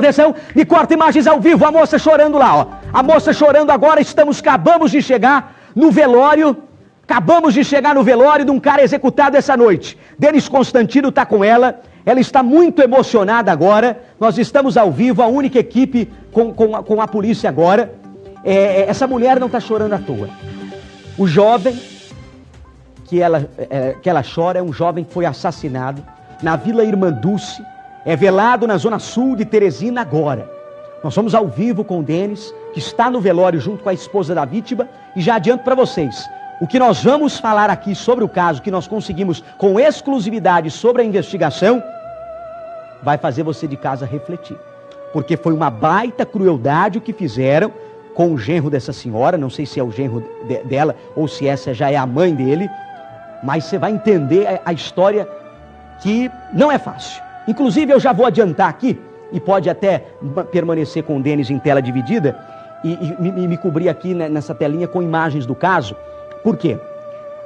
Atenção, me corta imagens ao vivo, a moça chorando lá, ó. A moça chorando agora, acabamos de chegar no velório, de um cara executado essa noite. Denis Constantino está com ela está muito emocionada agora, nós estamos ao vivo, a única equipe com a polícia agora. Essa mulher não está chorando à toa. O jovem que ela chora é um jovem que foi assassinado na Vila Irmã Dulce, é velado na zona sul de Teresina agora. Nós somos ao vivo com o Denis, que está no velório junto com a esposa da vítima, e já adianto para vocês, o que nós vamos falar aqui sobre o caso, que nós conseguimos com exclusividade sobre a investigação, vai fazer você de casa refletir. Porque foi uma baita crueldade o que fizeram com o genro dessa senhora, não sei se é o genro dela ou se essa já é a mãe dele, mas você vai entender a história que não é fácil. Inclusive eu já vou adiantar aqui, e pode até permanecer com o Denis em tela dividida, e me cobrir aqui nessa telinha com imagens do caso. Por quê?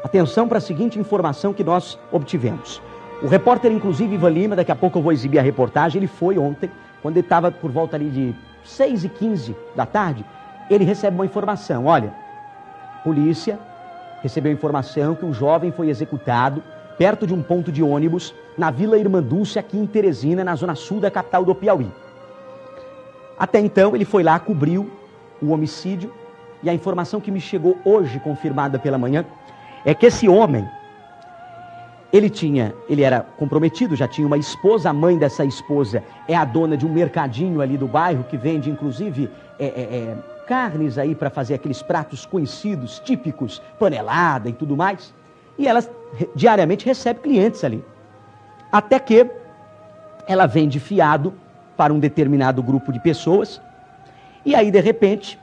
Atenção para a seguinte informação que nós obtivemos. O repórter, inclusive, Ivan Lima, daqui a pouco eu vou exibir a reportagem, ele foi ontem, quando ele estava por volta ali de 6h15 da tarde, ele recebe uma informação. Olha, polícia recebeu informação que um jovem foi executado perto de um ponto de ônibus na Vila Irmã Dulce, aqui em Teresina, na zona sul da capital do Piauí. Até então, ele foi lá, cobriu o homicídio, e a informação que me chegou hoje, confirmada pela manhã, é que esse homem, ele era comprometido, já tinha uma esposa, a mãe dessa esposa é a dona de um mercadinho ali do bairro, que vende, inclusive, carnes aí para fazer aqueles pratos conhecidos, típicos, panelada e tudo mais, e ela diariamente recebe clientes ali. Até que ela vende fiado para um determinado grupo de pessoas, e aí, de repente,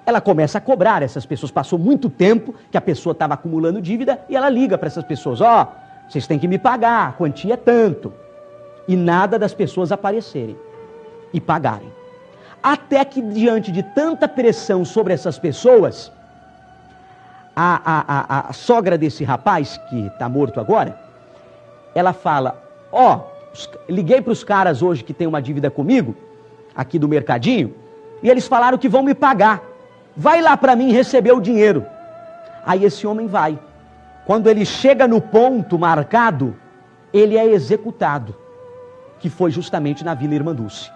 ela começa a cobrar essas pessoas. Passou muito tempo que a pessoa estava acumulando dívida, e ela liga para essas pessoas: ó, vocês têm que me pagar, a quantia é tanto. E nada das pessoas aparecerem e pagarem. Até que, diante de tanta pressão sobre essas pessoas, a sogra desse rapaz, que está morto agora, ela fala: ó, liguei para os caras hoje que tem uma dívida comigo, aqui do mercadinho, e eles falaram que vão me pagar. Vai lá para mim receber o dinheiro. Aí esse homem vai. Quando ele chega no ponto marcado, ele é executado, que foi justamente na Vila Irmã Dulce.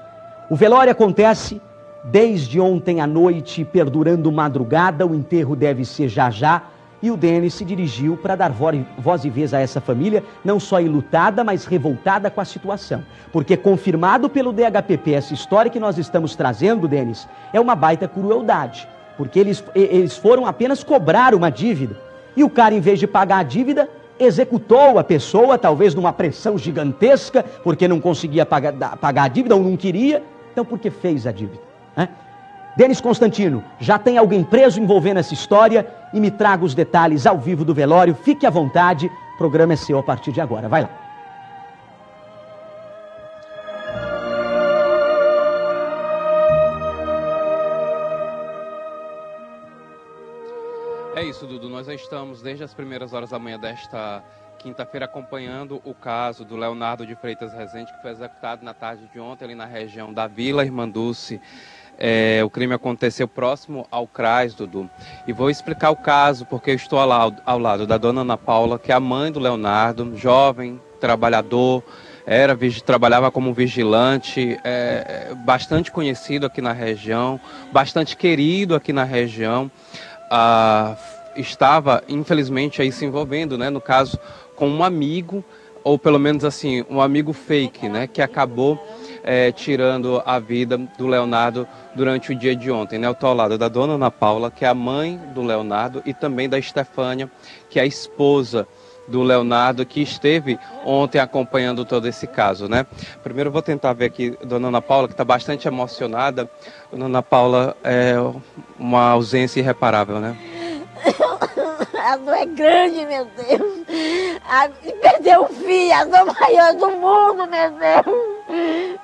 O velório acontece desde ontem à noite, perdurando madrugada, o enterro deve ser já, e o Denis se dirigiu para dar voz e vez a essa família, não só enlutada, mas revoltada com a situação. Porque confirmado pelo DHPP, essa história que nós estamos trazendo, Denis, é uma baita crueldade. Porque eles foram apenas cobrar uma dívida, e o cara, em vez de pagar a dívida, executou a pessoa, talvez numa pressão gigantesca, porque não conseguia pagar a dívida, ou não queria, então por que fez a dívida? Denis Constantino, já tem alguém preso envolvendo essa história, e me traga os detalhes ao vivo do velório. Fique à vontade, o programa é seu a partir de agora, vai lá. É isso, Dudu, nós já estamos desde as primeiras horas da manhã desta quinta-feira acompanhando o caso do Leonardo de Freitas Rezende, que foi executado na tarde de ontem ali na região da Vila Irmã Dulce. O crime aconteceu próximo ao CRAS, Dudu. E vou explicar o caso porque eu estou ao lado da dona Ana Paula, que é a mãe do Leonardo, jovem, trabalhador, trabalhava como vigilante, bastante conhecido aqui na região, bastante querido aqui na região. Estava, infelizmente, aí se envolvendo, né, no caso, com um amigo, ou pelo menos assim, um amigo fake, né, que acabou tirando a vida do Leonardo durante o dia de ontem, né? Eu estou ao lado da dona Ana Paula, que é a mãe do Leonardo, e também da Estefânia, que é a esposa do Leonardo, que esteve ontem acompanhando todo esse caso, né? Primeiro eu vou tentar ver aqui a dona Ana Paula, que está bastante emocionada. Dona Ana Paula, é uma ausência irreparável, né? A dor é grande, meu Deus. Perdeu o filho, a dor maior do mundo, meu Deus.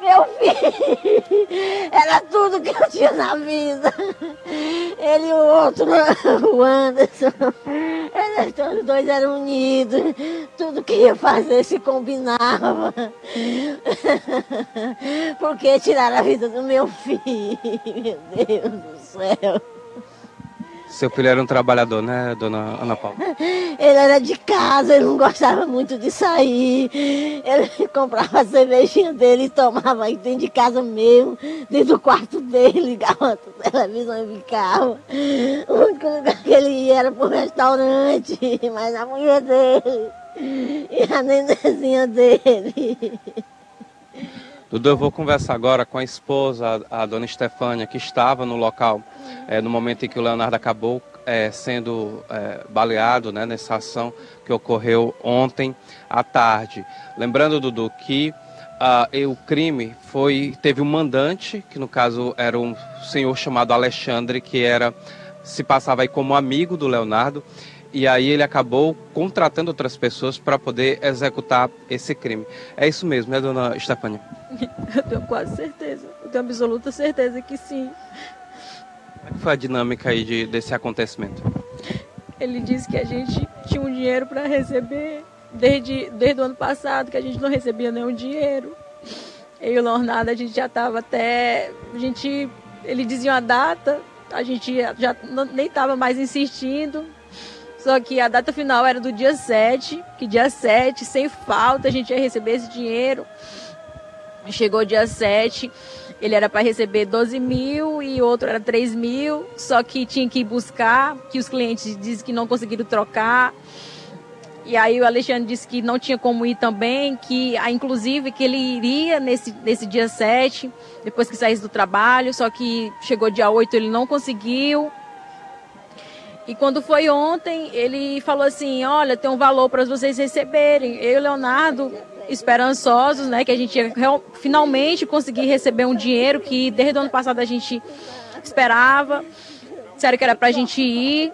Meu filho era tudo que eu tinha na vida. Ele e o outro, o Anderson, Os dois eram unidos, tudo que ia fazer se combinava. Porque tiraram a vida do meu filho, meu Deus do céu. Seu filho era um trabalhador, né, dona Ana Paula? Ele era de casa, ele não gostava muito de sair. Ele comprava a cervejinha dele e tomava aí dentro de casa mesmo, dentro do quarto dele, ligava a televisão e ficava. O único lugar que ele ia era pro restaurante, mas a mulher dele e a nenenzinha dele. Dudu, eu vou conversar agora com a esposa, a dona Estefânia, que estava no local no momento em que o Leonardo acabou sendo baleado, né, nessa ação que ocorreu ontem à tarde. Lembrando, Dudu, que o crime teve um mandante, que no caso era um senhor chamado Alexandre, que se passava aí como amigo do Leonardo, e aí ele acabou contratando outras pessoas para poder executar esse crime. É isso mesmo, né, dona Estefânia? Eu tenho quase certeza, eu tenho absoluta certeza que sim. Como foi a dinâmica aí desse acontecimento? Ele disse que a gente tinha um dinheiro para receber desde o ano passado, que a gente não recebia nenhum dinheiro. Eu e o Leonardo, a gente já estava ele dizia uma data, a gente já nem estava mais insistindo. Só que a data final era do dia 7, que dia 7, sem falta, a gente ia receber esse dinheiro. Chegou dia 7, ele era para receber 12 mil e outro era 3 mil, só que tinha que ir buscar, que os clientes dizem que não conseguiram trocar. E aí o Alexandre disse que não tinha como ir também, inclusive que ele iria nesse dia 7, depois que saísse do trabalho, só que chegou dia 8, ele não conseguiu. E quando foi ontem, ele falou assim, olha, tem um valor para vocês receberem. Eu e o Leonardo, esperançosos, né, que a gente ia finalmente conseguir receber um dinheiro que desde o ano passado a gente esperava. Disseram que era para a gente ir.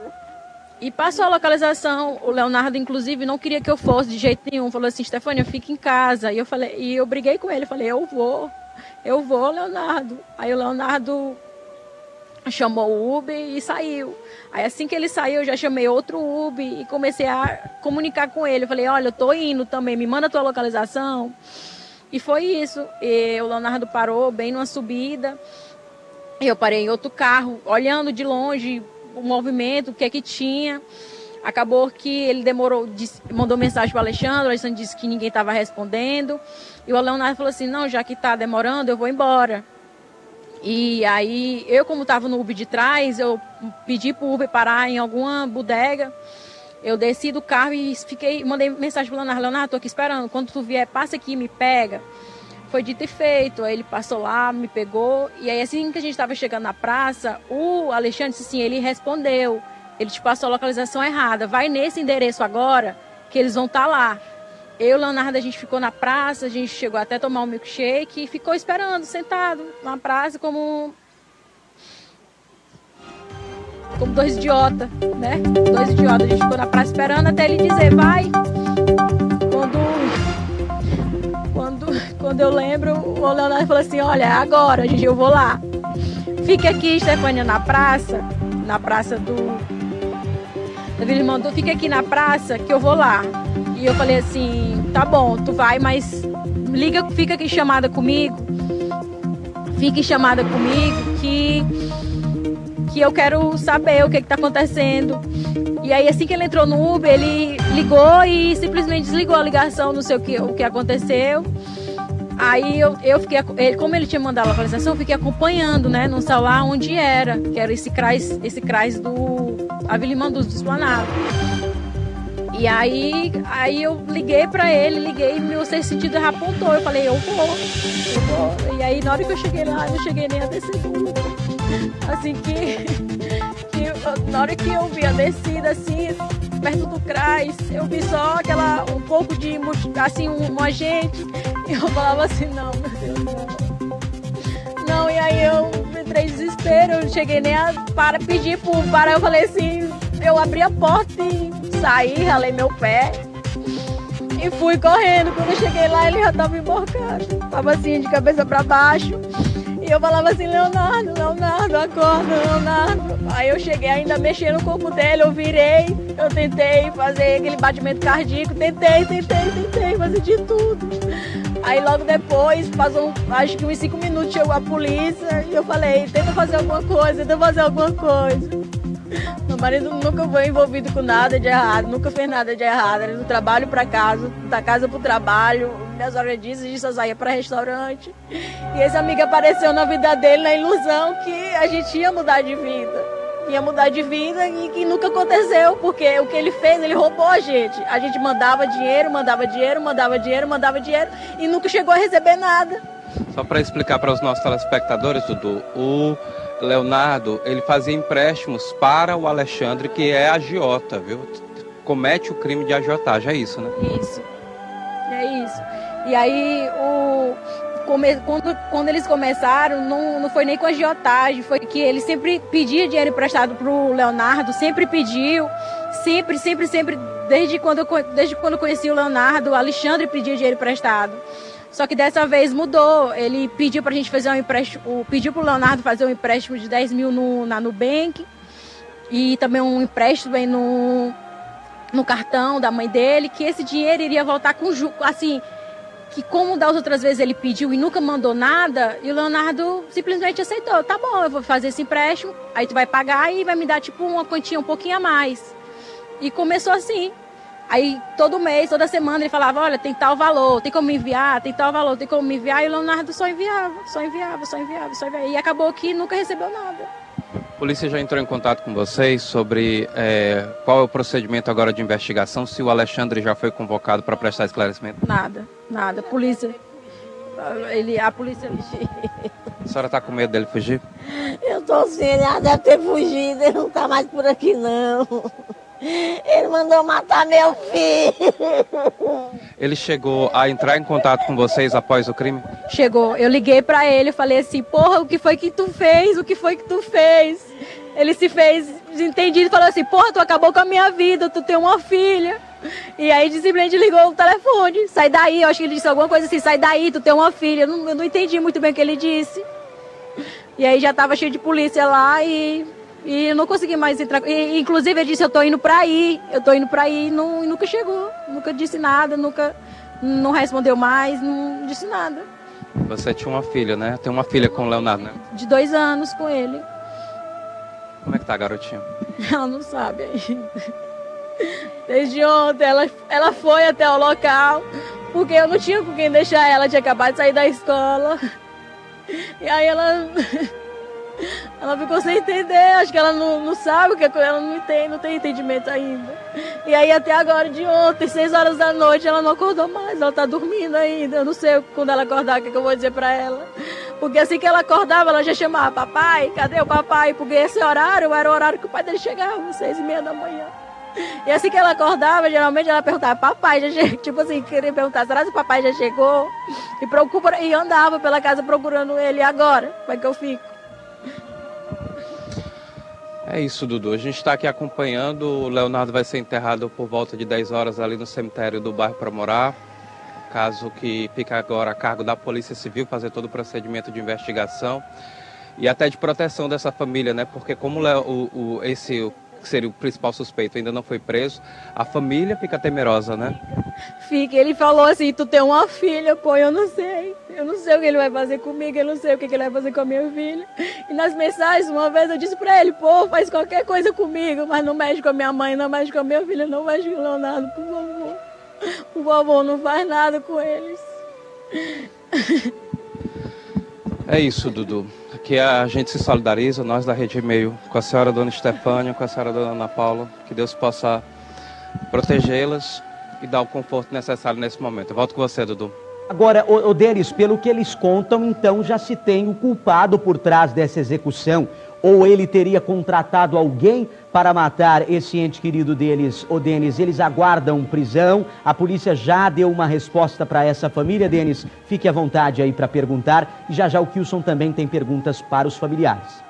E passou a localização. O Leonardo, inclusive, não queria que eu fosse de jeito nenhum. Falou assim, Estefânia, fica em casa. E eu briguei com ele. Falei, eu vou, Leonardo. Aí o Leonardo chamou o Uber e saiu. Aí assim que ele saiu, eu já chamei outro Uber e comecei a comunicar com ele. Eu falei, olha, eu tô indo também, me manda a tua localização. E foi isso. E o Leonardo parou bem numa subida. Eu parei em outro carro, olhando de longe o movimento, o que é que tinha. Acabou que ele mandou mensagem para o Alexandre disse que ninguém estava respondendo. E o Leonardo falou assim, não, já que está demorando, eu vou embora. E aí, eu como estava no Uber de trás, eu pedi para o Uber parar em alguma bodega. Eu desci do carro e mandei mensagem para o Leonardo, estou aqui esperando, quando tu vier, passa aqui e me pega. Foi dito e feito, aí ele passou lá, me pegou, e aí assim que a gente estava chegando na praça, o Alexandre disse assim, ele respondeu, ele te passou a localização errada, vai nesse endereço agora, que eles vão estar lá. Eu e o Leonardo, a gente ficou na praça, a gente chegou até a tomar um milkshake e ficou esperando, sentado na praça como dois idiotas, né? Dois idiotas, a gente ficou na praça esperando até ele dizer, vai. Quando eu lembro, o Leonardo falou assim, olha, é agora, eu vou lá. Fica aqui, Estefânia, na praça ele mandou, fica aqui na praça que eu vou lá. E eu falei assim, tá bom, tu vai, mas fica aqui chamada comigo. Fique chamada comigo que eu quero saber o que está acontecendo. E aí assim que ele entrou no Uber, ele ligou e simplesmente desligou a ligação, não sei o que aconteceu. Aí eu fiquei, como ele tinha mandado a localização, eu fiquei acompanhando, né, no celular onde era, que era esse CRAS do Avilimandu, do Esplanado. E aí eu liguei pra ele, e meu sexto sentido já apontou, eu falei, eu vou. E aí na hora que eu cheguei lá, eu não cheguei nem a descer. Assim na hora que eu vi a descida, assim, perto do CRAS, eu vi só um pouco de, assim, um agente, e eu falava assim, não, meu Deus, não. E aí eu entrei em desespero, eu não cheguei nem a pedir por parar, eu falei assim, eu abri a porta e saí, ralei meu pé e fui correndo. Quando eu cheguei lá, ele já estava emborcado, estava assim, de cabeça para baixo. E eu falava assim, Leonardo, Leonardo, acorda, Leonardo. Aí eu cheguei ainda mexendo no corpo dele, eu virei, eu tentei fazer aquele batimento cardíaco, tentei fazer de tudo. Aí logo depois, passou acho que uns 5 minutos, chegou a polícia e eu falei, tenta fazer alguma coisa. Meu marido nunca foi envolvido com nada de errado, nunca fez nada de errado. Era do trabalho para casa, da casa para o trabalho. Minhas horas disse eu saía para restaurante. E esse amigo apareceu na vida dele na ilusão que a gente ia mudar de vida. Ia mudar de vida e que nunca aconteceu, porque o que ele fez, ele roubou a gente. A gente mandava dinheiro e nunca chegou a receber nada. Só para explicar para os nossos telespectadores, Dudu, o Leonardo, ele fazia empréstimos para o Alexandre, que é agiota, viu? Comete o crime de agiotagem, é isso, né? Isso, é isso. E aí, quando eles começaram, não foi nem com agiotagem, foi que ele sempre pedia dinheiro emprestado pro Leonardo, sempre pediu, sempre, desde quando eu conheci o Leonardo, o Alexandre pedia dinheiro emprestado. Só que dessa vez mudou, ele pediu pra gente fazer um empréstimo, pediu pro Leonardo fazer um empréstimo de 10 mil na Nubank e também um empréstimo aí no cartão da mãe dele, que esse dinheiro iria voltar com juros, assim, que como das outras vezes ele pediu e nunca mandou nada, e o Leonardo simplesmente aceitou, tá bom, eu vou fazer esse empréstimo, aí tu vai pagar e vai me dar tipo uma quantia um pouquinho a mais. E começou assim. Aí todo mês, toda semana ele falava, olha, tem tal valor, tem como me enviar, tem tal valor, tem como me enviar, e o Leonardo só enviava. E acabou que nunca recebeu nada. A polícia já entrou em contato com vocês sobre qual é o procedimento agora de investigação, se o Alexandre já foi convocado para prestar esclarecimento? Nada. A polícia... A senhora está com medo dele fugir? Eu tô sim, ele já deve ter fugido, ele não tá mais por aqui não. Ele mandou matar meu filho. Ele chegou a entrar em contato com vocês após o crime? Chegou. Eu liguei pra ele, falei assim, porra, o que foi que tu fez? Ele se fez desentendido e falou assim, porra, tu acabou com a minha vida, tu tem uma filha. E aí simplesmente ligou o telefone. Sai daí, eu acho que ele disse alguma coisa assim, sai daí, tu tem uma filha. Eu não entendi muito bem o que ele disse. E aí já tava cheio de polícia lá e eu não consegui mais entrar. Inclusive ele disse, eu tô indo pra aí, e nunca chegou. Nunca disse nada, não respondeu mais, não disse nada. Você tinha uma filha, né? Tem uma filha com o Leonardo, né? De 2 anos com ele. Como é que tá a garotinha? Ela não sabe ainda. Desde ontem ela foi até o local, porque eu não tinha com quem deixar ela, tinha acabado de sair da escola. E aí ela ficou sem entender, acho que ela não sabe, que ela não tem entendimento ainda. E aí até agora, de ontem, 6 horas da noite, ela não acordou mais, ela tá dormindo ainda. Eu não sei quando ela acordar o que eu vou dizer pra ela. Porque assim que ela acordava, ela já chamava, papai, cadê o papai? Porque esse horário era o horário que o pai dele chegava, 6h30 da manhã. E assim que ela acordava, geralmente ela perguntava, papai já chegou? Tipo assim, queria perguntar, será que o papai já chegou? E andava pela casa procurando ele, e agora? Como é que eu fico? É isso, Dudu. A gente está aqui acompanhando. O Leonardo vai ser enterrado por volta de 10 horas ali no cemitério do bairro Pra Morar. Caso que fica agora a cargo da Polícia Civil fazer todo o procedimento de investigação e até de proteção dessa família, né? Porque como esse que seria o principal suspeito ainda não foi preso, a família fica temerosa, né? Fica. Ele falou assim, tu tem uma filha, pô, eu não sei o que ele vai fazer comigo, eu não sei o que ele vai fazer com a minha filha. E nas mensagens, uma vez eu disse pra ele, pô, faz qualquer coisa comigo, mas não mexe com a minha mãe, não mexe com a minha filha, não mexe com o Leonardo, por favor. Por favor, não faz nada com eles. É isso, Dudu. Aqui a gente se solidariza, nós da Rede E-mail, com a senhora Dona Estefânia, com a senhora Dona Ana Paula, que Deus possa protegê-las e dar o conforto necessário nesse momento. Eu volto com você, Dudu. Agora, Denis, pelo que eles contam, então já se tem o culpado por trás dessa execução. Ou ele teria contratado alguém para matar esse ente querido deles, Denis. Eles aguardam prisão. A polícia já deu uma resposta para essa família, Denis. Fique à vontade aí para perguntar. E já o Kilson também tem perguntas para os familiares.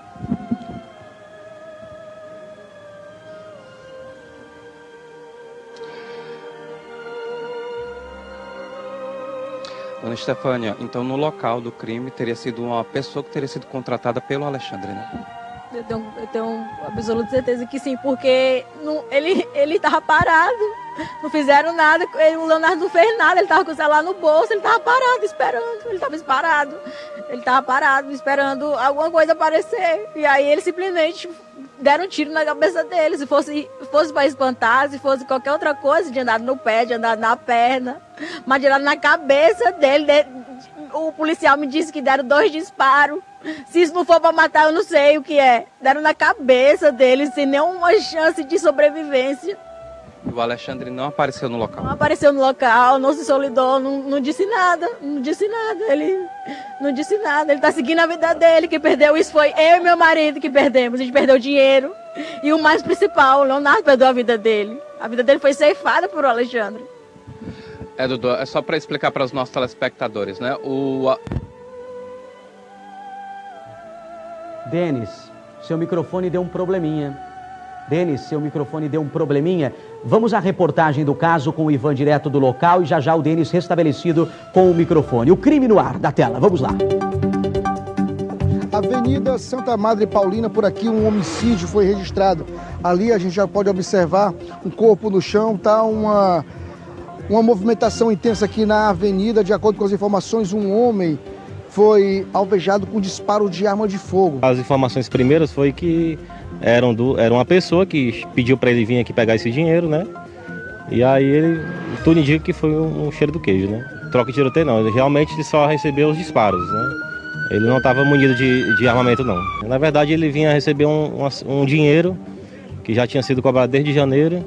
Dona Dona Estefânia, então no local do crime teria sido uma pessoa que teria sido contratada pelo Alexandre, né? Eu tenho absoluta certeza que sim, porque ele estava parado, não fizeram nada, o Leonardo não fez nada, ele estava com o celular no bolso, ele estava parado esperando, ele estava parado esperando alguma coisa aparecer, e aí ele simplesmente deram um tiro na cabeça dele. Se fosse para espantar, se fosse qualquer outra coisa, de andar no pé, de andar na perna, mas de andar na cabeça dele. O policial me disse que deram 2 disparos. Se isso não for para matar, eu não sei o que é. Deram na cabeça dele, sem nenhuma chance de sobrevivência. O Alexandre não apareceu no local? Não apareceu no local, não se solidou, não disse nada, ele não disse nada. Ele está seguindo a vida dele. Quem perdeu isso foi eu e meu marido que perdemos. A gente perdeu dinheiro. E o mais principal, o Leonardo perdeu a vida dele. A vida dele foi ceifada por Alexandre. Dudu, é só para explicar para os nossos telespectadores, né? Denis, seu microfone deu um probleminha. Vamos à reportagem do caso com o Ivan direto do local e já o Denis restabelecido com o microfone. O crime no ar da tela, vamos lá. Avenida Santa Madre Paulina, por aqui um homicídio foi registrado. Ali a gente já pode observar um corpo no chão, tá uma movimentação intensa aqui na avenida. De acordo com as informações, um homem foi alvejado com disparo de arma de fogo. As informações primeiras foi que era uma pessoa que pediu para ele vir aqui pegar esse dinheiro, né? E aí tudo indica que foi um cheiro do queijo, né? Troca de tiroteio não, ele realmente só recebeu os disparos, né? Ele não estava munido de armamento não. Na verdade ele vinha receber um dinheiro que já tinha sido cobrado desde janeiro.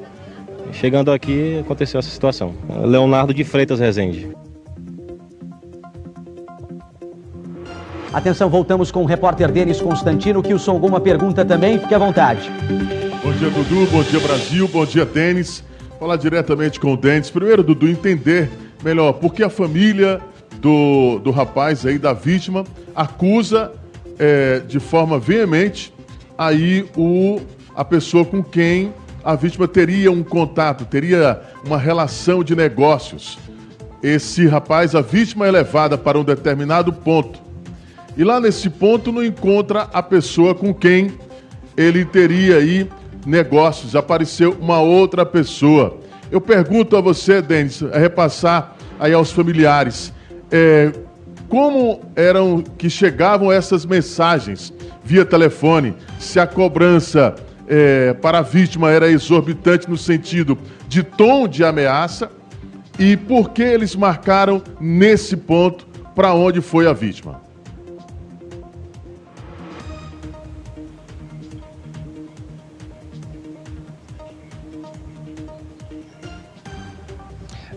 Chegando aqui aconteceu essa situação. Leonardo de Freitas Rezende. Atenção, voltamos com o repórter Denis Constantino. Kilson, alguma pergunta também? Fique à vontade. Bom dia, Dudu. Bom dia, Brasil. Bom dia, Denis. Falar diretamente com o Denis. Primeiro, Dudu, entender melhor por que a família do rapaz aí, da vítima, acusa de forma veemente aí a pessoa com quem a vítima teria um contato, teria uma relação de negócios. Esse rapaz, a vítima é levada para um determinado ponto. E lá nesse ponto não encontra a pessoa com quem ele teria aí negócios. Apareceu uma outra pessoa. Eu pergunto a você, Denis, a repassar aí aos familiares, como eram que chegavam essas mensagens via telefone? Se a cobrança para a vítima era exorbitante no sentido de tom de ameaça, e por que eles marcaram nesse ponto para onde foi a vítima?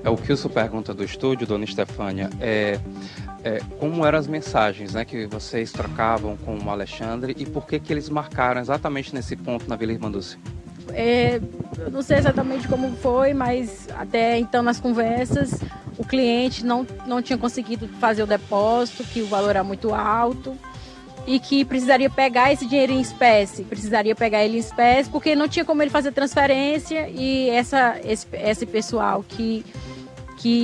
O Kilson pergunta do estúdio, Dona Estefânia, como eram as mensagens, né, que vocês trocavam com o Alexandre e por que eles marcaram exatamente nesse ponto na Vila Irmandúcia? Eu não sei exatamente como foi, mas até então nas conversas o cliente não tinha conseguido fazer o depósito, que o valor era muito alto e que precisaria pegar esse dinheiro em espécie, porque não tinha como ele fazer transferência, e esse pessoal que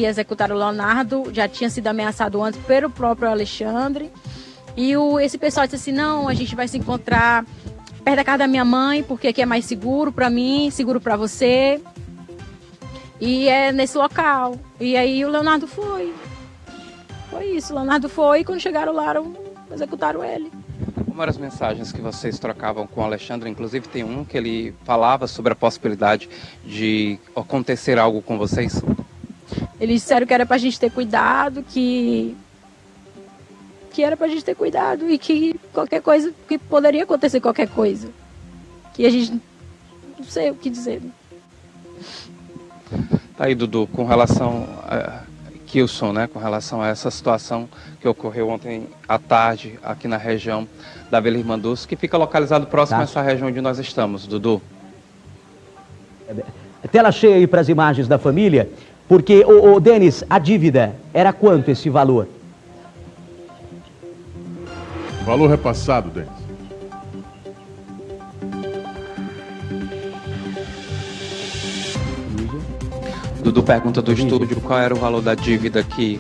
executaram o Leonardo já tinha sido ameaçado antes pelo próprio Alexandre, e esse pessoal disse assim: não, a gente vai se encontrar perto da casa da minha mãe, porque aqui é mais seguro para mim, seguro para você, e é nesse local. E aí o Leonardo foi isso, o Leonardo foi, e quando chegaram lá executaram ele. Como eram as mensagens que vocês trocavam com o Alexandre? Inclusive tem um que ele falava sobre a possibilidade de acontecer algo com vocês. Eles disseram que era pra gente ter cuidado, que era pra gente ter cuidado e que qualquer coisa, que poderia acontecer qualquer coisa. Que a gente não sei o que dizer. Tá aí, Dudu, com relação Kilson, né, com relação a essa situação que ocorreu ontem à tarde aqui na região da Vila Irmandúcia, que fica localizado próximo a essa região onde nós estamos, Dudu. Tela cheia aí para as imagens da família, porque, Denis, a dívida era quanto esse valor? Valor repassado, Denis. Dudu pergunta do estúdio qual era o valor da dívida que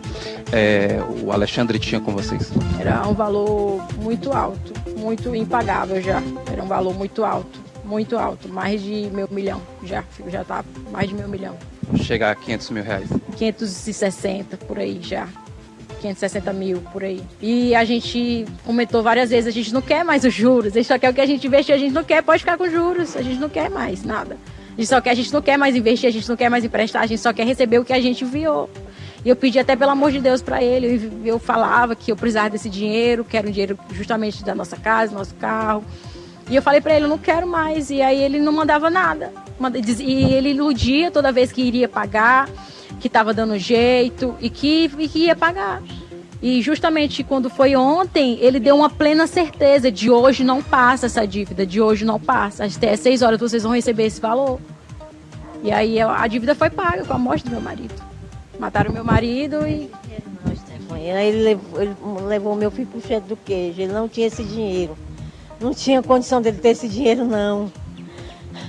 o Alexandre tinha com vocês? Era um valor muito alto, muito impagável já. Era um valor muito alto, mais de R$500 mil, já tá mais de R$1 milhão. Chega a R$500 mil? 560 por aí já. 560 mil por aí. E a gente comentou várias vezes, a gente não quer mais os juros, a gente só quer o que a gente investiu, a gente não quer, pode ficar com juros, a gente não quer mais nada. A gente não quer mais investir, a gente não quer mais emprestar, a gente só quer receber o que a gente enviou. E eu pedi até pelo amor de Deus para ele, eu falava que eu precisava desse dinheiro, que era um dinheiro justamente da nossa casa, do nosso carro. E eu falei para ele, eu não quero mais, e aí ele não mandava nada. E ele iludia toda vez que iria pagar, que estava dando jeito e que ia pagar. E justamente quando foi ontem, ele deu uma plena certeza de hoje não passa essa dívida, de hoje não passa. Até 6 horas vocês vão receber esse valor. E aí a dívida foi paga com a morte do meu marido. Mataram meu marido e... Ele levou meu filho pro cheiro do queijo, ele não tinha esse dinheiro. Não tinha condição dele ter esse dinheiro, não.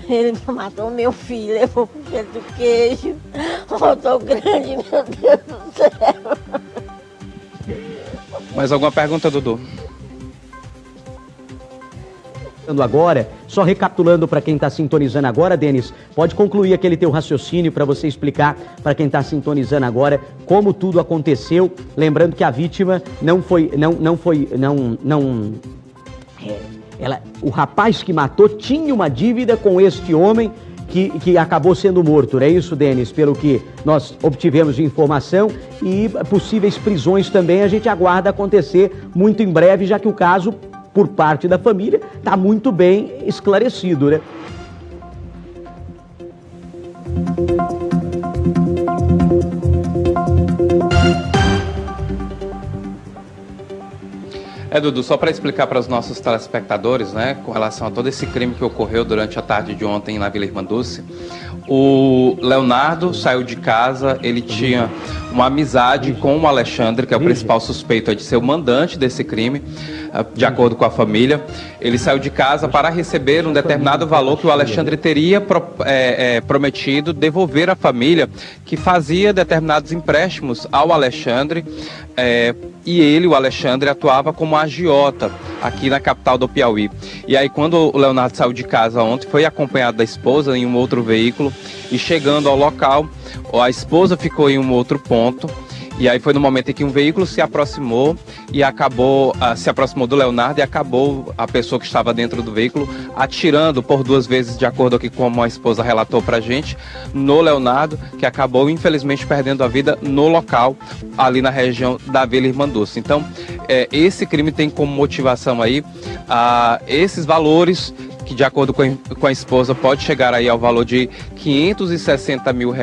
Ele matou meu filho, levou pro cheiro do queijo. Voltou grande, meu Deus do céu. Mais alguma pergunta, Dudu? Agora, só recapitulando para quem está sintonizando agora, Denis, pode concluir aquele teu raciocínio para você explicar para quem está sintonizando agora como tudo aconteceu, lembrando que a vítima o rapaz que matou tinha uma dívida com este homem que acabou sendo morto, não é isso, Denis? Pelo que nós obtivemos de informação, e possíveis prisões também a gente aguarda acontecer muito em breve, já que o caso, por parte da família, está muito bem esclarecido, né? Dudu, só para explicar para os nossos telespectadores, né, com relação a todo esse crime que ocorreu durante a tarde de ontem na Vila Irmanduce, o Leonardo saiu de casa, ele tinha uma amizade com o Alexandre, que é o principal suspeito de ser o mandante desse crime, de acordo com a família. Ele saiu de casa para receber um determinado valor que o Alexandre teria prometido devolver à família, que fazia determinados empréstimos ao Alexandre, e ele, o Alexandre, atuava como agiota aqui na capital do Piauí. E aí, quando o Leonardo saiu de casa ontem, foi acompanhado da esposa em um outro veículo, e chegando ao local, a esposa ficou em um outro ponto. E aí foi no momento em que um veículo se aproximou e se aproximou do Leonardo, e acabou a pessoa que estava dentro do veículo atirando por 2 vezes, de acordo com como a esposa relatou pra gente, no Leonardo, que acabou infelizmente perdendo a vida no local, ali na região da Vila Irmanduce. Então, esse crime tem como motivação aí esses valores, que de acordo com a esposa pode chegar aí ao valor de R$560 mil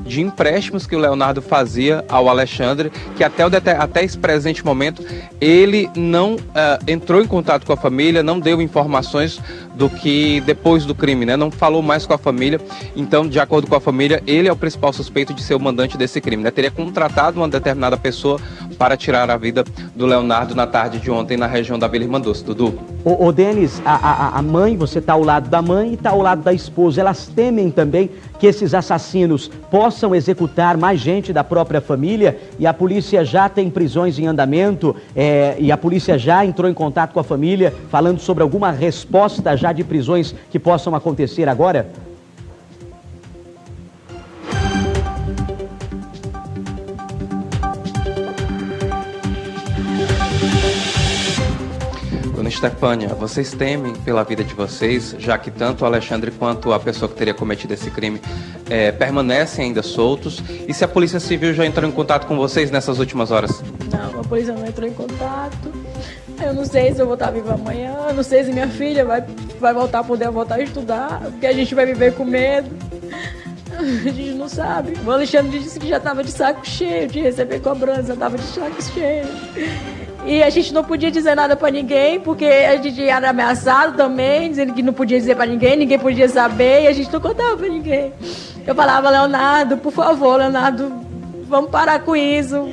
de empréstimos que o Leonardo fazia ao Alexandre, que até esse presente momento ele não entrou em contato com a família, não deu informações do que depois do crime, né? Não falou mais com a família. Então, de acordo com a família, ele é o principal suspeito de ser o mandante desse crime, né? Teria contratado uma determinada pessoa para tirar a vida do Leonardo na tarde de ontem na região da Vila Irmanduce. Dudu? Ô Denis, a mãe, você está ao lado da mãe e está ao lado da esposa, elas temem também que esses assassinos possam executar mais gente da própria família, e a polícia já tem prisões em andamento, e a polícia já entrou em contato com a família falando sobre alguma resposta já de prisões que possam acontecer agora? Dona Estefânia, vocês temem pela vida de vocês, já que tanto o Alexandre quanto a pessoa que teria cometido esse crime permanecem ainda soltos? E se a Polícia Civil já entrou em contato com vocês nessas últimas horas? Não, a polícia não entrou em contato. Eu não sei se eu vou estar viva amanhã, eu não sei se minha filha vai poder voltar a estudar, porque a gente vai viver com medo. A gente não sabe. O Alexandre disse que já estava de saco cheio de receber cobrança, estava de saco cheio. E a gente não podia dizer nada para ninguém, porque a gente era ameaçado também, dizendo que não podia dizer para ninguém, ninguém podia saber, e a gente não contava para ninguém. Eu falava, Leonardo, por favor, Leonardo, vamos parar com isso.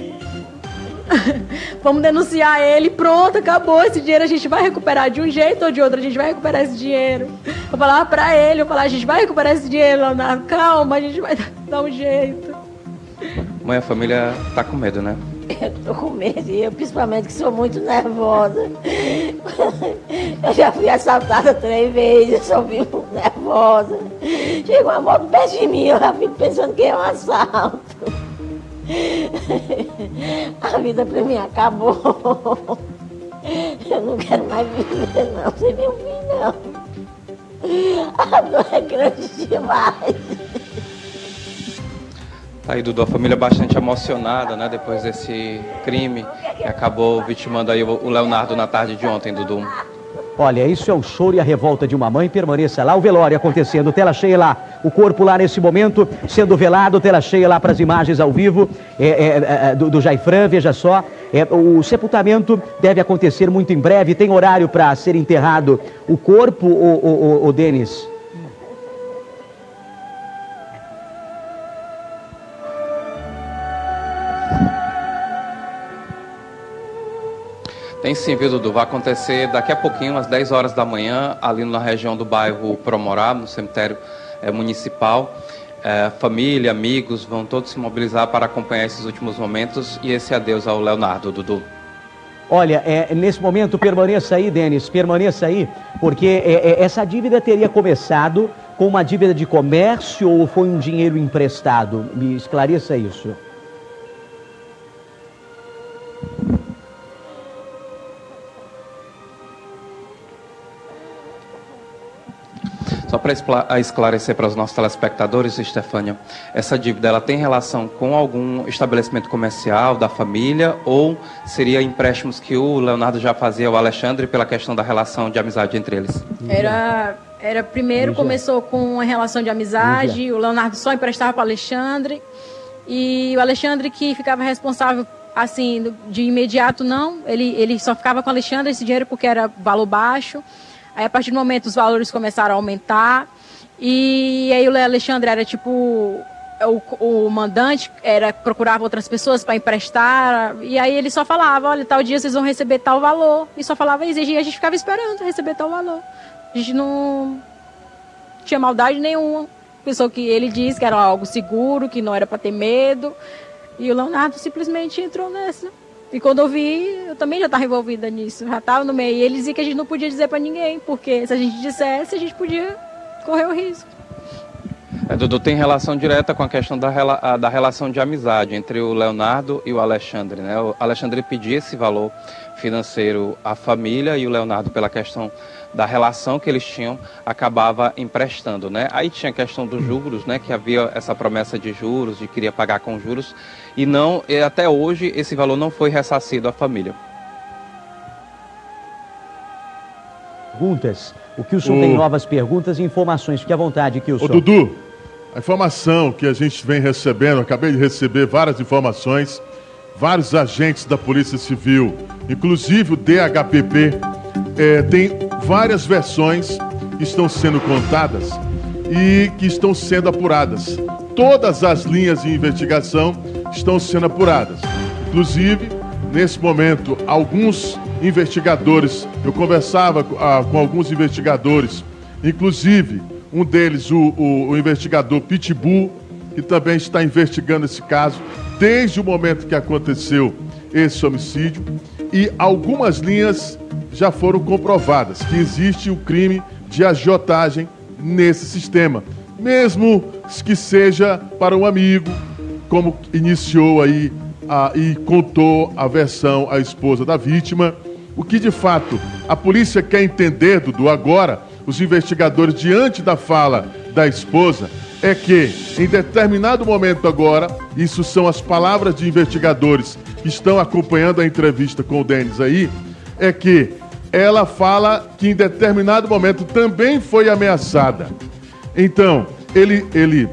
Vamos denunciar ele, pronto, acabou. Esse dinheiro a gente vai recuperar de um jeito ou de outro, a gente vai recuperar esse dinheiro. Eu falava pra ele, a gente vai recuperar esse dinheiro, Leonardo, calma, a gente vai dar um jeito. Mãe, a família tá com medo, né? Eu tô com medo, e eu principalmente que sou muito nervosa. Eu já fui assaltada 3 vezes, eu só vivo nervosa. Chega uma moto perto de mim, eu já fico pensando que é um assalto. A vida pra mim acabou. Eu não quero mais viver não, sem meu filho não. A dor é grande demais. Tá aí, Dudu, a família bastante emocionada, né, depois desse crime que acabou vitimando aí o Leonardo na tarde de ontem, Dudu. Olha, isso é o choro e a revolta de uma mãe. Permaneça lá, o velório acontecendo, tela cheia lá, o corpo lá nesse momento sendo velado, tela cheia lá para as imagens ao vivo do Jaifrã, veja só. O sepultamento deve acontecer muito em breve, tem horário para ser enterrado o corpo, o Denis? Tem sim, viu, Dudu? Vai acontecer daqui a pouquinho, às 10 horas da manhã, ali na região do bairro Promorá, no cemitério municipal. Família, amigos, vão todos se mobilizar para acompanhar esses últimos momentos e esse adeus ao Leonardo, Dudu. Olha, nesse momento, permaneça aí, Denis, permaneça aí, porque essa dívida teria começado com uma dívida de comércio ou foi um dinheiro emprestado? Me esclareça isso. Só para esclarecer para os nossos telespectadores, Estefânia, essa dívida ela tem relação com algum estabelecimento comercial da família ou seria empréstimos que o Leonardo já fazia ao Alexandre pela questão da relação de amizade entre eles? Era primeiro começou com a relação de amizade, o Leonardo só emprestava para o Alexandre e o Alexandre que ficava responsável assim de imediato não, ele só ficava com o Alexandre esse dinheiro porque era valor baixo. Aí, a partir do momento, os valores começaram a aumentar. E aí, o Alexandre era tipo... O mandante procurava outras pessoas para emprestar. E aí, ele só falava, olha, tal dia vocês vão receber tal valor. E só falava isso. E a gente ficava esperando receber tal valor. A gente não tinha maldade nenhuma. Pensou que ele disse que era algo seguro, que não era para ter medo. E o Leonardo simplesmente entrou nessa. E quando eu vi, eu também já estava envolvida nisso, já estava no meio. E ele dizia que a gente não podia dizer para ninguém, porque se a gente dissesse, a gente podia correr o risco. Dudu, tem relação direta com a questão da relação de amizade entre o Leonardo e o Alexandre, né? O Alexandre pedia esse valor financeiro à família e o Leonardo, pela questão da relação que eles tinham, acabava emprestando, né? Aí tinha a questão dos juros, né? Que havia essa promessa de juros, de queria pagar com juros, e até hoje esse valor não foi ressarcido à família. Perguntas. O Kilson tem novas perguntas e informações. Fique à vontade, Kilson. Ô, Dudu, a informação que a gente vem recebendo, acabei de receber várias informações, vários agentes da Polícia Civil, inclusive o DHPP, tem várias versões que estão sendo contadas e que estão sendo apuradas. Todas as linhas de investigação estão sendo apuradas. Inclusive, nesse momento, alguns investigadores, eu conversava com alguns investigadores, inclusive um deles, o investigador Pitbull, que também está investigando esse caso desde o momento que aconteceu esse homicídio, e algumas linhas já foram comprovadas que existe o crime de agiotagem nesse sistema, mesmo que seja para um amigo, como iniciou aí e contou a versão a esposa da vítima. O que de fato a polícia quer entender, Dudu, agora, os investigadores, diante da fala da esposa, é que em determinado momento agora, isso são as palavras de investigadores que estão acompanhando a entrevista com o Denis aí, é que ela fala que em determinado momento também foi ameaçada. Então, ele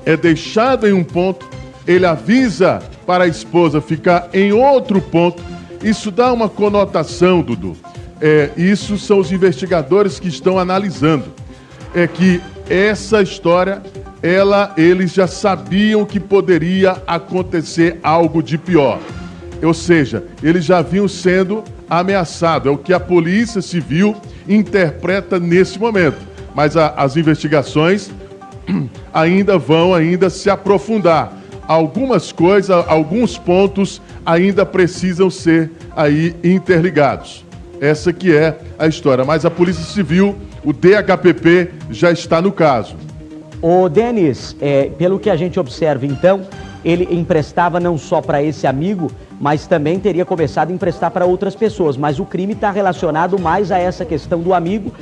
é deixado em um ponto, ele avisa para a esposa ficar em outro ponto. Isso dá uma conotação, Dudu. Isso são os investigadores que estão analisando. É que essa história, eles já sabiam que poderia acontecer algo de pior. Ou seja, eles já vinham sendo ameaçados. É o que a Polícia Civil interpreta nesse momento. Mas as investigações ainda vão se aprofundar. algumas coisas, alguns pontos ainda precisam ser aí interligados. Essa que é a história. Mas a Polícia Civil, o DHPP, já está no caso. Ô, Denis, pelo que a gente observa, então, ele emprestava não só para esse amigo, mas também teria começado a emprestar para outras pessoas. Mas o crime está relacionado mais a essa questão do amigo,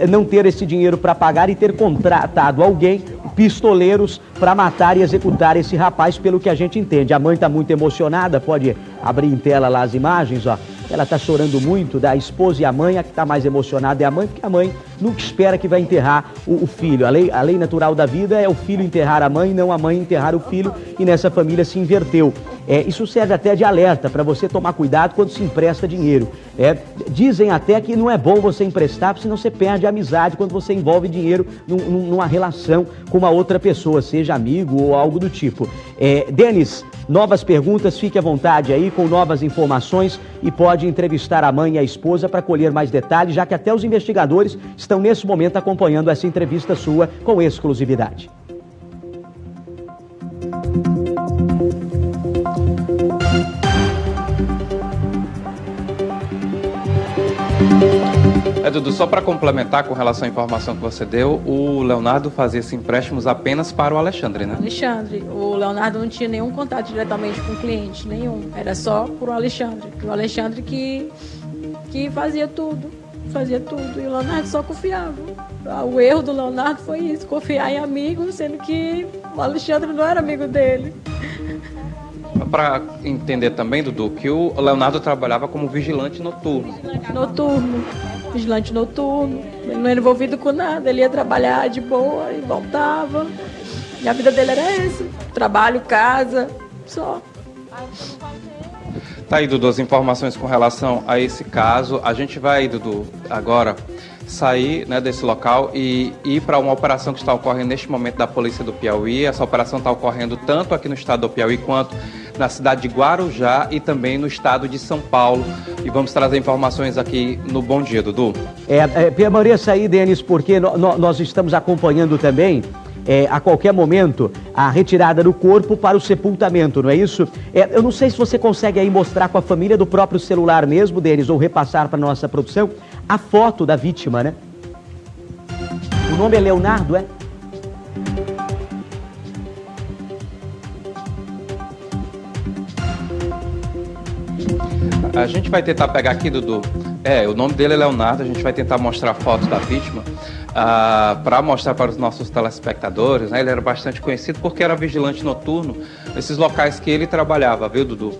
não ter esse dinheiro para pagar e ter contratado alguém, pistoleiros, para matar e executar esse rapaz, pelo que a gente entende. A mãe está muito emocionada, pode abrir em tela lá as imagens, ó. Ela está chorando muito, da esposa e a mãe. A que está mais emocionada é a mãe, porque a mãe nunca espera que vai enterrar o filho. A lei natural da vida é o filho enterrar a mãe, não a mãe enterrar o filho, e nessa família se inverteu. Isso serve até de alerta para você tomar cuidado quando se empresta dinheiro. Dizem até que não é bom você emprestar, porque senão você perde a amizade quando você envolve dinheiro numa relação com uma outra pessoa, seja amigo ou algo do tipo. Denis, novas perguntas, fique à vontade aí com novas informações e pode entrevistar a mãe e a esposa para colher mais detalhes, já que até os investigadores estão nesse momento acompanhando essa entrevista sua com exclusividade. Dudu, só para complementar com relação à informação que você deu, o Leonardo fazia esses empréstimos apenas para o Alexandre, né? Alexandre. O Leonardo não tinha nenhum contato diretamente com o cliente, nenhum. Era só por o Alexandre. O Alexandre que fazia tudo. E o Leonardo só confiava. O erro do Leonardo foi isso, confiar em amigo, sendo que o Alexandre não era amigo dele. Para entender também, Dudu, que o Leonardo trabalhava como vigilante noturno. Vigilante noturno. Ele não era envolvido com nada, ele ia trabalhar de boa e voltava. E a vida dele era essa: trabalho, casa, só. Tá aí, Dudu, as informações com relação a esse caso. A gente vai, Dudu, agora sair, né, desse local e ir para uma operação que está ocorrendo neste momento da Polícia do Piauí. Essa operação está ocorrendo tanto aqui no estado do Piauí quanto na cidade de Guarujá e também no estado de São Paulo. E vamos trazer informações aqui no Bom Dia, Dudu. Permaneça aí, Denis, porque nós estamos acompanhando também, a qualquer momento, a retirada do corpo para o sepultamento, não é isso? Eu não sei se você consegue aí mostrar com a família do próprio celular mesmo, Denis, ou repassar para a nossa produção a foto da vítima, né? O nome é Leonardo, é? A gente vai tentar pegar aqui, Dudu. O nome dele é Leonardo. A gente vai tentar mostrar a foto da vítima para mostrar para os nossos telespectadores, né? Ele era bastante conhecido porque era vigilante noturno nesses locais que ele trabalhava, viu, Dudu?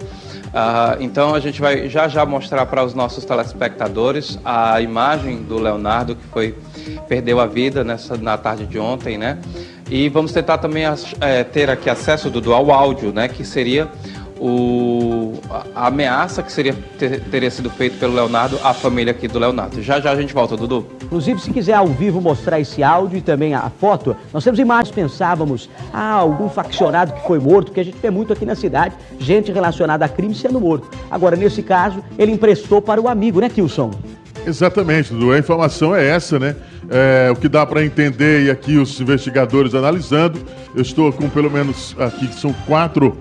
Então a gente vai já mostrar para os nossos telespectadores a imagem do Leonardo, que perdeu a vida na tarde de ontem, né? E vamos tentar também ter aqui acesso, Dudu, ao áudio, né? Que seria a ameaça que teria sido feita pelo Leonardo à família aqui do Leonardo. Já a gente volta, Dudu. Inclusive, se quiser ao vivo mostrar esse áudio e também a foto, nós temos imagens, pensávamos, algum faccionado que foi morto, porque a gente vê muito aqui na cidade, gente relacionada a crime sendo morto. Agora, nesse caso, ele emprestou para o amigo, né, Kilson? Exatamente, Dudu. A informação é essa, né? O que dá para entender, e aqui os investigadores analisando, eu estou com pelo menos aqui, que são quatro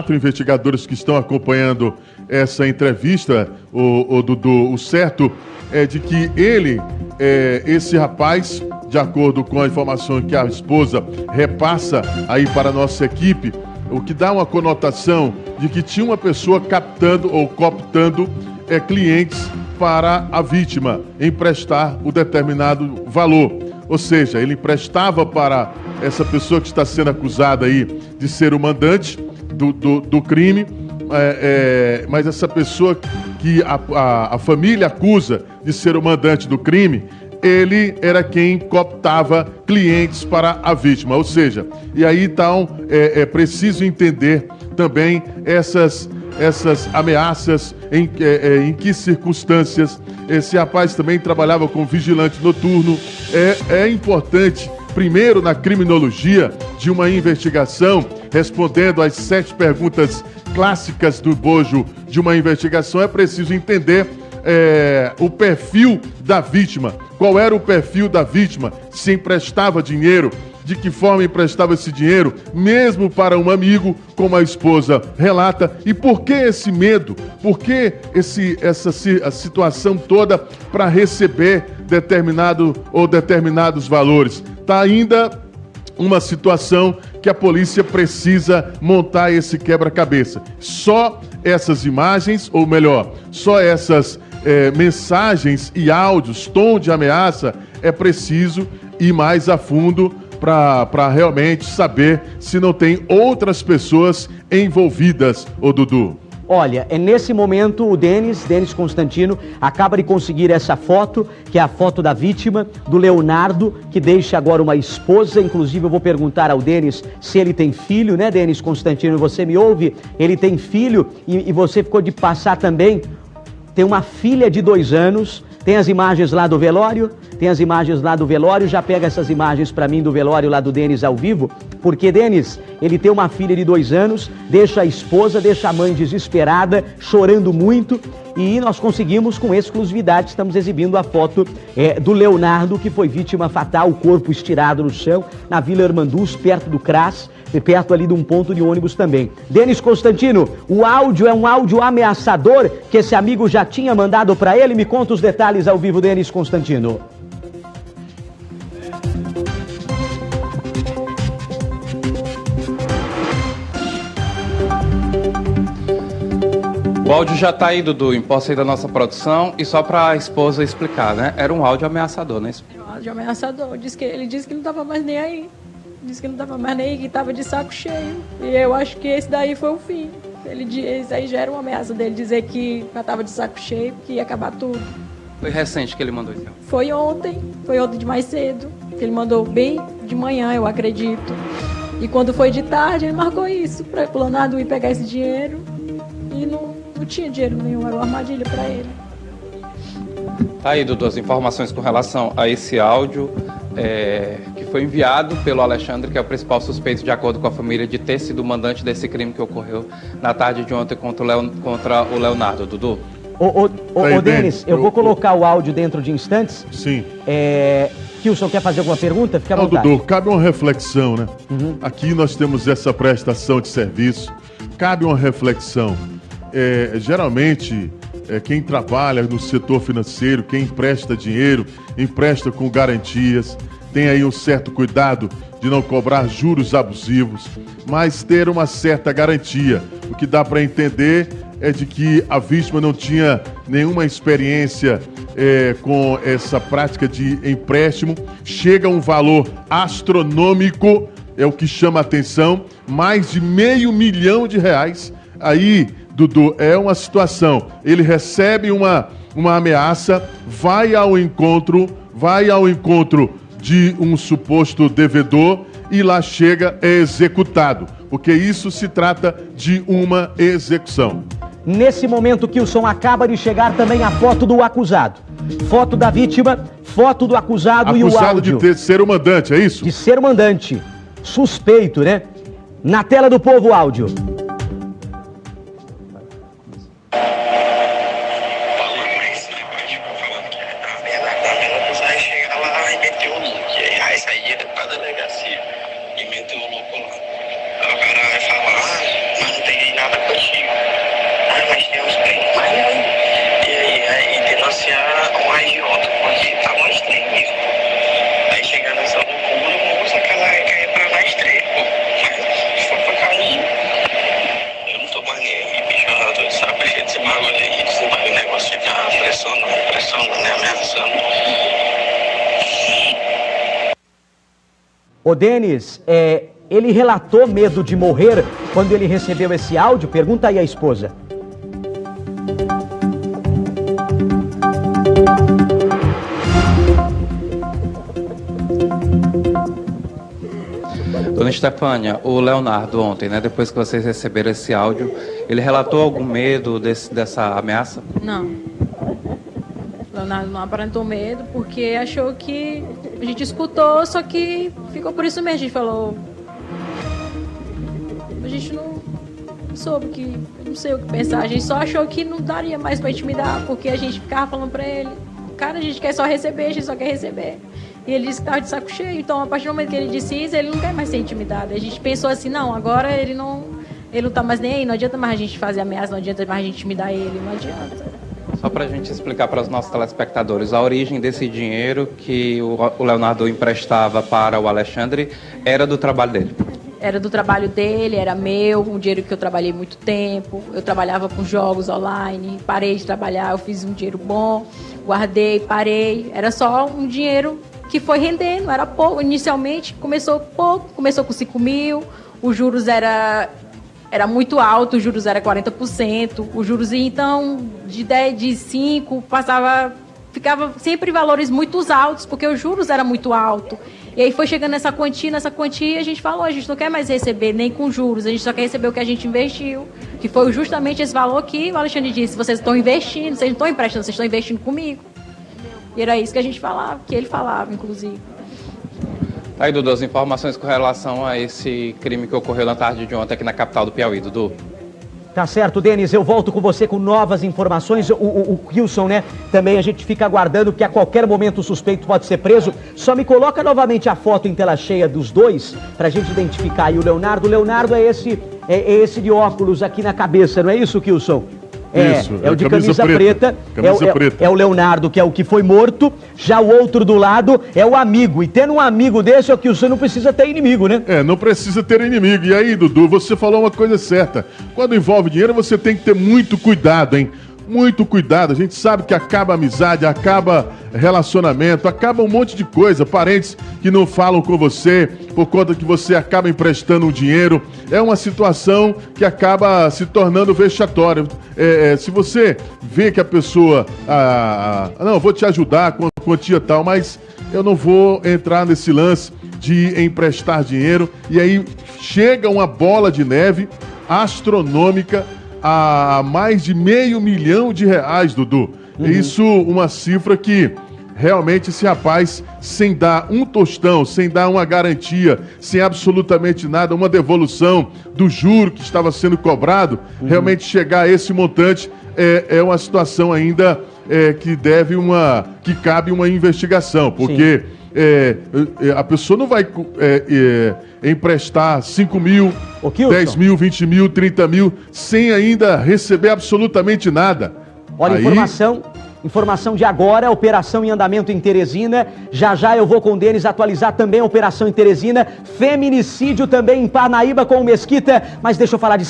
investigadores que estão acompanhando essa entrevista, o Dudu. O certo é de que esse rapaz, de acordo com a informação que a esposa repassa aí para a nossa equipe, o que dá uma conotação de que tinha uma pessoa captando ou cooptando clientes para a vítima emprestar o determinado valor. Ou seja, ele emprestava para essa pessoa que está sendo acusada aí de ser o mandante do crime, mas essa pessoa que a família acusa de ser o mandante do crime, ele era quem cooptava clientes para a vítima. Ou seja, e aí então é preciso entender também essas ameaças, em que circunstâncias. Esse rapaz também trabalhava como vigilante noturno. É importante, primeiro, na criminologia de uma investigação, respondendo às 7 perguntas clássicas do bojo de uma investigação, é preciso entender o perfil da vítima. Qual era o perfil da vítima? Se emprestava dinheiro de que forma emprestava esse dinheiro, mesmo para um amigo, como a esposa relata. E por que esse medo? Por que essa situação toda para receber determinados valores? Está ainda uma situação que a polícia precisa montar esse quebra-cabeça. Só essas imagens, ou melhor, só essas mensagens e áudios, tom de ameaça, é preciso ir mais a fundo para realmente saber se não tem outras pessoas envolvidas, ô Dudu. Olha, é nesse momento o Denis Constantino acaba de conseguir essa foto, que é a foto da vítima, do Leonardo, que deixa agora uma esposa. Inclusive eu vou perguntar ao Denis se ele tem filho, né, Denis Constantino? Você me ouve? Ele tem filho e você ficou de passar também. Tem uma filha de 2 anos. Tem as imagens lá do velório? Tem as imagens lá do velório? Já pega essas imagens para mim do velório lá do Denis ao vivo. Porque, Denis, ele tem uma filha de 2 anos, deixa a esposa, deixa a mãe desesperada, chorando muito. E nós conseguimos, com exclusividade, estamos exibindo a foto do Leonardo, que foi vítima fatal, o corpo estirado no chão, na Vila Irmanduz, perto do CRAS, perto ali de um ponto de ônibus também. Denis Constantino, o áudio é um áudio ameaçador que esse amigo já tinha mandado para ele. Me conta os detalhes ao vivo, Denis Constantino. O áudio já tá aí, Dudu, em posse aí da nossa produção, e só para a esposa explicar, né? Era um áudio ameaçador, né? Era um áudio ameaçador. Ele disse que não tava mais nem aí. Disse que não tava mais nem aí, que tava de saco cheio. E eu acho que esse daí foi o fim. Esse aí já era uma ameaça dele, dizer que já tava de saco cheio, que ia acabar tudo. Foi recente que ele mandou isso? Foi ontem de mais cedo. Ele mandou bem de manhã, eu acredito. E quando foi de tarde, ele marcou isso, para o Leonardo ir pegar esse dinheiro. E não tinha dinheiro nenhum, era uma armadilha para ele. Tá aí, Dudu, as informações com relação a esse áudio que foi enviado pelo Alexandre, que é o principal suspeito, de acordo com a família, de ter sido o mandante desse crime que ocorreu na tarde de ontem contra o Leonardo, Dudu. Ô Denis, eu vou colocar o áudio dentro de instantes. Sim. Kilson, quer fazer alguma pergunta? Fica à vontade. Dudu, cabe uma reflexão, né? Aqui nós temos essa prestação de serviço. Cabe uma reflexão. Geralmente, quem trabalha no setor financeiro, quem empresta dinheiro, empresta com garantias, tem aí um certo cuidado de não cobrar juros abusivos, mas ter uma certa garantia. O que dá para entender é de que a vítima não tinha nenhuma experiência com essa prática de empréstimo. Chega a um valor astronômico, é o que chama a atenção, mais de R$500 mil. Aí, Dudu, é uma situação. Ele recebe uma ameaça, vai ao encontro de um suposto devedor e lá chega, é executado. Porque isso se trata de uma execução. Nesse momento, Kilson, acaba de chegar também a foto do acusado. Foto da vítima, foto do acusado e o áudio. Acusado de ser o mandante, é isso? De ser o mandante. Suspeito, né? Na tela do povo, áudio. Ô Denis, ele relatou medo de morrer quando ele recebeu esse áudio? Pergunta aí à esposa. Dona Estefânia, o Leonardo ontem, né, depois que vocês receberam esse áudio, ele relatou algum medo dessa ameaça? Não. O Leonardo não aparentou medo, porque achou que a gente escutou, só que ficou por isso mesmo. A gente falou... A gente não soube que... Não sei o que pensar. A gente só achou que não daria mais pra intimidar, porque a gente ficava falando pra ele... Cara, a gente quer só receber, a gente só quer receber. E ele disse que estava de saco cheio. Então, a partir do momento que ele disse isso, ele não quer mais ser intimidado. A gente pensou assim, não, agora ele não tá mais nem aí, não adianta mais a gente fazer ameaça, não adianta mais a gente intimidar ele, não adianta. Só para a gente explicar para os nossos telespectadores, a origem desse dinheiro que o Leonardo emprestava para o Alexandre era do trabalho dele? Era do trabalho dele, era meu, um dinheiro que eu trabalhei muito tempo. Eu trabalhava com jogos online, parei de trabalhar, eu fiz um dinheiro bom, guardei, parei. Era só um dinheiro que foi rendendo, era pouco. Inicialmente começou pouco, começou com 5 mil, os juros era muito alto, os juros era 40%, os juros então de 10, de 5, ficava sempre valores muito altos, porque os juros era muito alto. E aí foi chegando nessa quantia, a gente falou, a gente não quer mais receber nem com juros, a gente só quer receber o que a gente investiu, que foi justamente esse valor que o Alexandre disse, vocês estão investindo, vocês não estão emprestando, vocês estão investindo comigo. E era isso que a gente falava, que ele falava, inclusive. Aí, Dudu, as informações com relação a esse crime que ocorreu na tarde de ontem aqui na capital do Piauí, Dudu. Tá certo, Denis, eu volto com você com novas informações. O Kilson, né, também a gente fica aguardando que a qualquer momento o suspeito pode ser preso. Só me coloca novamente a foto em tela cheia dos dois, pra gente identificar aí o Leonardo. O Leonardo é esse de óculos aqui na cabeça, não é isso, Kilson? Isso, é o de camisa preta. Preta. É o Leonardo, que é o que foi morto. Já o outro do lado é o amigo. E tendo um amigo desse, é o que você não precisa ter inimigo, né? Não precisa ter inimigo. E aí, Dudu, você falou uma coisa certa. Quando envolve dinheiro, você tem que ter muito cuidado, hein? Muito cuidado. A gente sabe que acaba amizade, acaba relacionamento, acaba um monte de coisa. Parentes que não falam com você por conta que você acaba emprestando um dinheiro. É uma situação que acaba se tornando vexatória. Se você vê que a pessoa... não, eu vou te ajudar com a quantia tal, mas eu não vou entrar nesse lance de emprestar dinheiro. E aí chega uma bola de neve astronômica a mais de R$500 mil, Dudu. Isso, uma cifra que realmente esse rapaz, sem dar um tostão, sem dar uma garantia, sem absolutamente nada, uma devolução do juro que estava sendo cobrado, realmente chegar a esse montante é uma situação ainda que cabe uma investigação, porque a pessoa não vai emprestar 5 mil, 10 mil, 20 mil, 30 mil, sem ainda receber absolutamente nada. Olha, informação de agora, operação em andamento em Teresina. Já eu vou com o Denis atualizar também a operação em Teresina. Feminicídio também em Parnaíba com o Mesquita. Mas deixa eu falar de